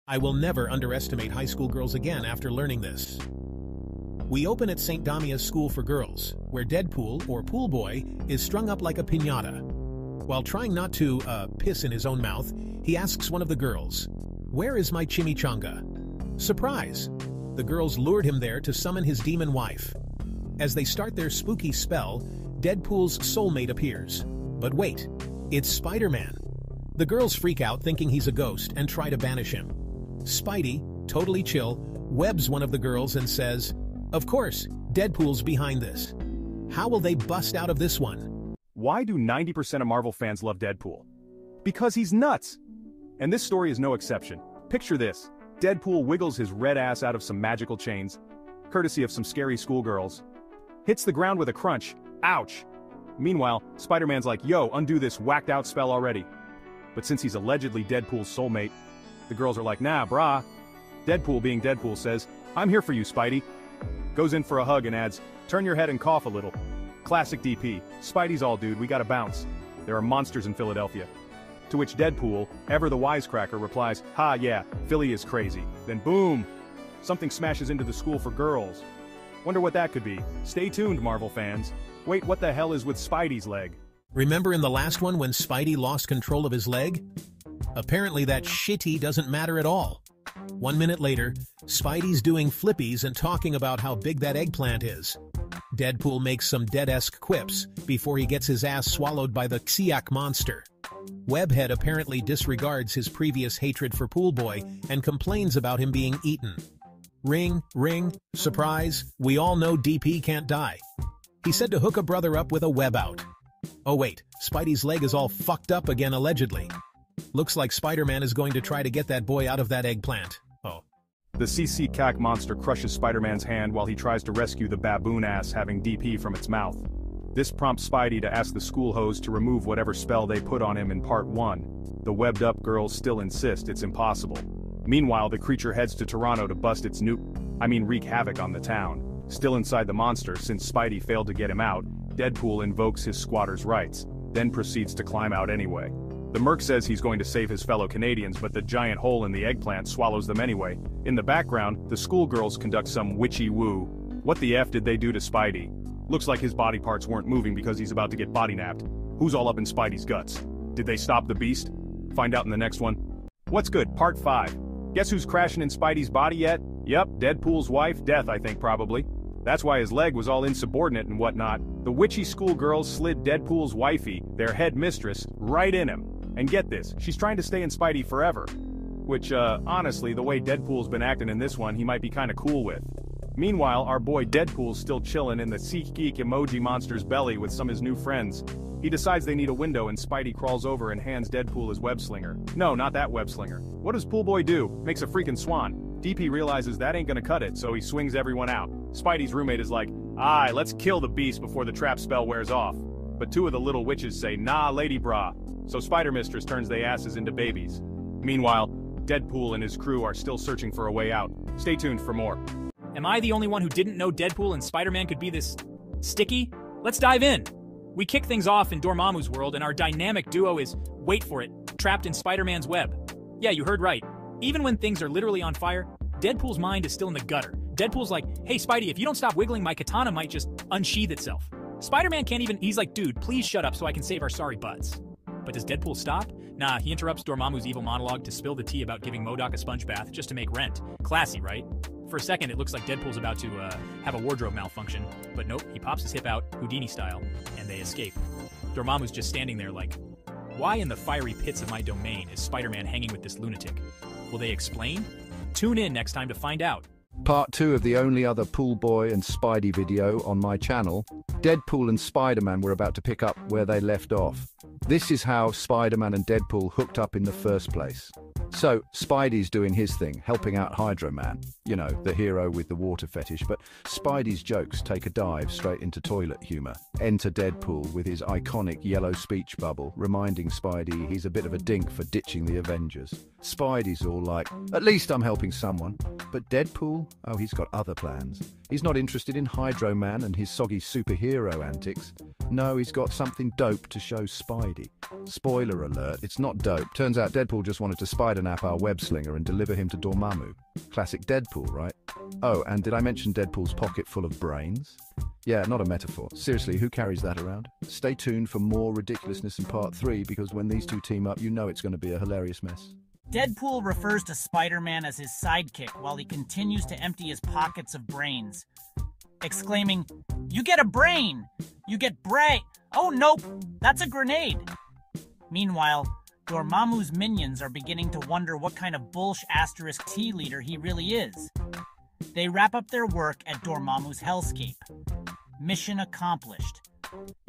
I will never underestimate high school girls again after learning this. We open at St. Damia's School for Girls, where Deadpool, or Pool Boy, is strung up like a piñata. While trying not to, piss in his own mouth, he asks one of the girls, "Where is my chimichanga?" Surprise! The girls lured him there to summon his demon wife. As they start their spooky spell, Deadpool's soulmate appears. But wait, it's Spider-Man. The girls freak out thinking he's a ghost and try to banish him. Spidey, totally chill, webs one of the girls and says, "Of course, Deadpool's behind this." How will they bust out of this one? Why do 90% of Marvel fans love Deadpool? Because he's nuts! And this story is no exception. Picture this. Deadpool wiggles his red ass out of some magical chains, courtesy of some scary schoolgirls. Hits the ground with a crunch. Ouch! Meanwhile, Spider-Man's like, "Yo, undo this whacked out spell already." But since he's allegedly Deadpool's soulmate, the girls are like, "Nah, brah." Deadpool, being Deadpool, says, "I'm here for you, Spidey." Goes in for a hug and adds, "Turn your head and cough a little." Classic DP. Spidey's all, "Dude, we gotta bounce. There are monsters in Philadelphia." To which Deadpool, ever the wisecracker, replies, "Ha, yeah, Philly is crazy." Then boom! Something smashes into the school for girls. Wonder what that could be. Stay tuned, Marvel fans. Wait, what the hell is with Spidey's leg? Remember in the last one when Spidey lost control of his leg? Apparently that shitty doesn't matter at all. 1 minute later, Spidey's doing flippies and talking about how big that eggplant is. Deadpool makes some Dead-esque quips before he gets his ass swallowed by the Xiak monster. Webhead apparently disregards his previous hatred for Pool Boy and complains about him being eaten. Ring, ring, surprise, we all know DP can't die. He said to hook a brother up with a web out. Oh wait, Spidey's leg is all fucked up again allegedly. Looks like Spider-Man is going to try to get that boy out of that eggplant. Oh. The CC Cac monster crushes Spider-Man's hand while he tries to rescue the baboon ass having DP from its mouth. This prompts Spidey to ask the school host to remove whatever spell they put on him in part 1. The webbed-up girls still insist it's impossible. Meanwhile, the creature heads to Toronto to bust its wreak havoc on the town. Still inside the monster, since Spidey failed to get him out, Deadpool invokes his squatter's rights, then proceeds to climb out anyway. The Merc says he's going to save his fellow Canadians, but the giant hole in the eggplant swallows them anyway. In the background, the schoolgirls conduct some witchy woo. What the F did they do to Spidey? Looks like his body parts weren't moving because he's about to get body napped. Who's all up in Spidey's guts? Did they stop the beast? Find out in the next one. What's good? Part 5. Guess who's crashing in Spidey's body yet? Yep, Deadpool's wife, Death I think probably. That's why his leg was all insubordinate and whatnot. The witchy schoolgirls slid Deadpool's wifey, their head mistress, right in him. And get this, she's trying to stay in Spidey forever. Which, honestly, the way Deadpool's been acting in this one, he might be kinda cool with. Meanwhile, our boy Deadpool's still chillin' in the SeatGeek emoji monster's belly with some of his new friends. He decides they need a window and Spidey crawls over and hands Deadpool his web slinger. No, not that web slinger. What does Pool Boy do? Makes a freaking swan. DP realizes that ain't gonna cut it, so he swings everyone out. Spidey's roommate is like, "Aye, let's kill the beast before the trap spell wears off." But 2 of the little witches say, "Nah, lady brah." So Spider-Mistress turns they asses into babies. Meanwhile, Deadpool and his crew are still searching for a way out. Stay tuned for more. Am I the only one who didn't know Deadpool and Spider-Man could be this sticky? Let's dive in. We kick things off in Dormammu's world and our dynamic duo is, wait for it, trapped in Spider-Man's web. Yeah, you heard right. Even when things are literally on fire, Deadpool's mind is still in the gutter. Deadpool's like, "Hey Spidey, if you don't stop wiggling, my katana might just unsheath itself." Spider-Man can't even, he's like, "Dude, please shut up so I can save our sorry butts." But does Deadpool stop? Nah, he interrupts Dormammu's evil monologue to spill the tea about giving MODOK a sponge bath just to make rent. Classy, right? For a second, it looks like Deadpool's about to, have a wardrobe malfunction, but nope, he pops his hip out, Houdini style, and they escape. Dormammu's just standing there like, why in the fiery pits of my domain is Spider-Man hanging with this lunatic? Will they explain? Tune in next time to find out. Part 2 of the only other Pool Boy and Spidey video on my channel. Deadpool and Spider-Man were about to pick up where they left off. This is how Spider-Man and Deadpool hooked up in the first place. So, Spidey's doing his thing, helping out Hydro Man, you know, the hero with the water fetish, but Spidey's jokes take a dive straight into toilet humor. Enter Deadpool with his iconic yellow speech bubble, reminding Spidey he's a bit of a dink for ditching the Avengers. Spidey's all like, "At least I'm helping someone." But Deadpool, oh, he's got other plans. He's not interested in Hydro Man and his soggy superhero antics. No, he's got something dope to show Spidey. Spoiler alert, it's not dope. Turns out Deadpool just wanted to spider-nap our web-slinger and deliver him to Dormammu. Classic Deadpool, right? Oh, and did I mention Deadpool's pocket full of brains? Yeah, not a metaphor. Seriously, who carries that around? Stay tuned for more ridiculousness in part 3, because when these two team up, you know it's going to be a hilarious mess. Deadpool refers to Spider-Man as his sidekick while he continues to empty his pockets of brains, exclaiming, "You get a brain! You get brain! Oh, nope, that's a grenade!" Meanwhile, Dormammu's minions are beginning to wonder what kind of *T leader he really is. They wrap up their work at Dormammu's hellscape. Mission accomplished.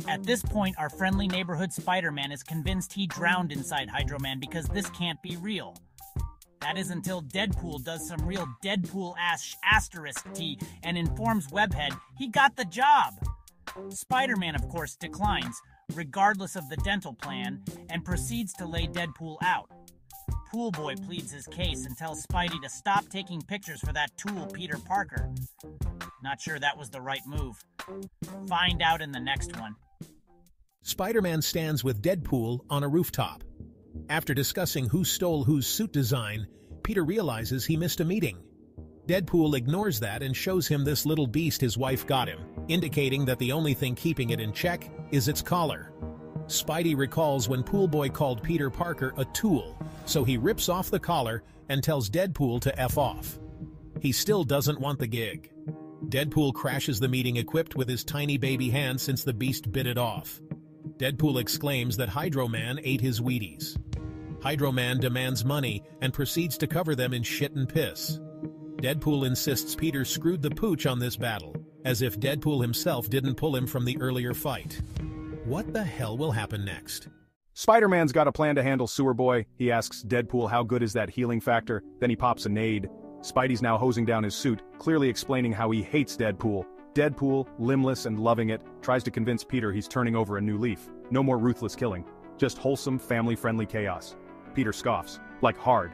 At this point, our friendly neighborhood Spider-Man is convinced he drowned inside Hydro-Man because this can't be real. That is until Deadpool does some real Deadpool-T and informs Webhead he got the job. Spider-Man, of course, declines, regardless of the dental plan, and proceeds to lay Deadpool out. Pool Boy pleads his case and tells Spidey to stop taking pictures for that tool Peter Parker. Not sure that was the right move. Find out in the next one. Spider-Man stands with Deadpool on a rooftop. After discussing who stole whose suit design, Peter realizes he missed a meeting. Deadpool ignores that and shows him this little beast his wife got him, indicating that the only thing keeping it in check is its collar. Spidey recalls when Pool Boy called Peter Parker a tool, so he rips off the collar and tells Deadpool to F off. He still doesn't want the gig. Deadpool crashes the meeting equipped with his tiny baby hand since the beast bit it off. Deadpool exclaims that Hydro-Man ate his Wheaties. Hydro-Man demands money and proceeds to cover them in shit and piss. Deadpool insists Peter screwed the pooch on this battle, as if Deadpool himself didn't pull him from the earlier fight. What the hell will happen next? Spider-Man's got a plan to handle Sewer Boy. He asks Deadpool how good is that healing factor, then he pops a nade. Spidey's now hosing down his suit, clearly explaining how he hates Deadpool. Deadpool, limbless and loving it, tries to convince Peter he's turning over a new leaf. No more ruthless killing. Just wholesome, family-friendly chaos. Peter scoffs. Like hard.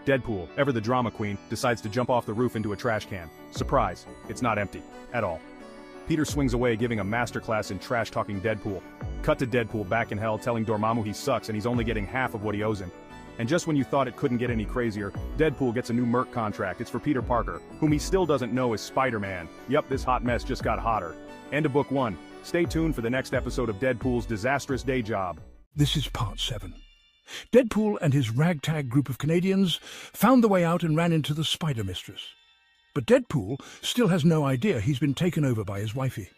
Deadpool, ever the drama queen, decides to jump off the roof into a trash can. Surprise, it's not empty. At all. Peter swings away, giving a masterclass in trash-talking Deadpool. Cut to Deadpool back in hell telling Dormammu he sucks and he's only getting half of what he owes him. And just when you thought it couldn't get any crazier, Deadpool gets a new Merc contract. It's for Peter Parker, whom he still doesn't know is Spider-Man. Yup, this hot mess just got hotter. End of book 1. Stay tuned for the next episode of Deadpool's disastrous day job. This is part 7. Deadpool and his ragtag group of Canadians found the way out and ran into the Spider Mistress. But Deadpool still has no idea he's been taken over by his wifey.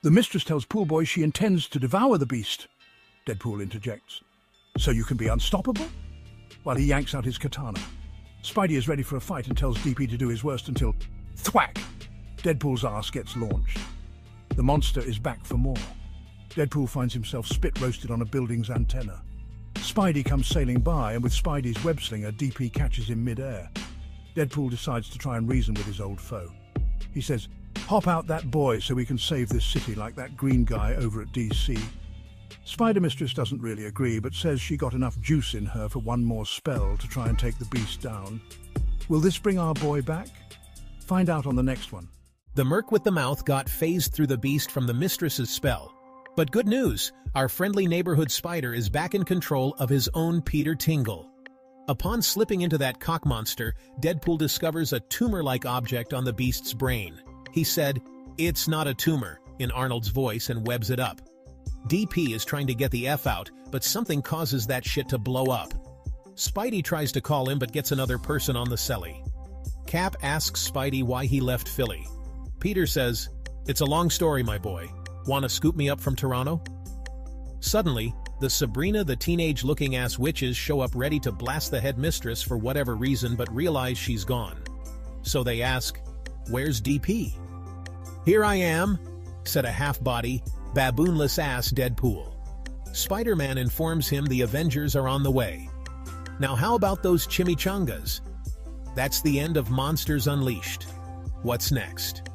The Mistress tells Pool Boy she intends to devour the beast. Deadpool interjects. "So you can be unstoppable?" While he yanks out his katana. Spidey is ready for a fight and tells DP to do his worst until thwack! Deadpool's ass gets launched. The monster is back for more. Deadpool finds himself spit roasted on a building's antenna. Spidey comes sailing by, and with Spidey's web slinger, DP catches him mid-air. Deadpool decides to try and reason with his old foe. He says, "Hop out that boy so we can save this city like that green guy over at DC." Spider Mistress doesn't really agree, but says she got enough juice in her for one more spell to try and take the beast down. Will this bring our boy back? Find out on the next one. The Merc with the mouth got phased through the beast from the Mistress's spell. But good news, our friendly neighborhood spider is back in control of his own Peter Tingle. Upon slipping into that cock monster, Deadpool discovers a tumor-like object on the beast's brain. He said, "It's not a tumor," in Arnold's voice and webs it up. DP is trying to get the F out, but something causes that shit to blow up. Spidey tries to call him but gets another person on the celly. Cap asks Spidey why he left Philly. Peter says, "It's a long story, my boy. Wanna scoop me up from Toronto?" Suddenly, the Sabrina the teenage-looking-ass witches show up ready to blast the headmistress for whatever reason but realize she's gone. So they ask, "Where's DP?" "Here I am," said a half-body, baboonless-ass Deadpool. Spider-Man informs him the Avengers are on the way. Now how about those chimichangas? That's the end of Monsters Unleashed. What's next?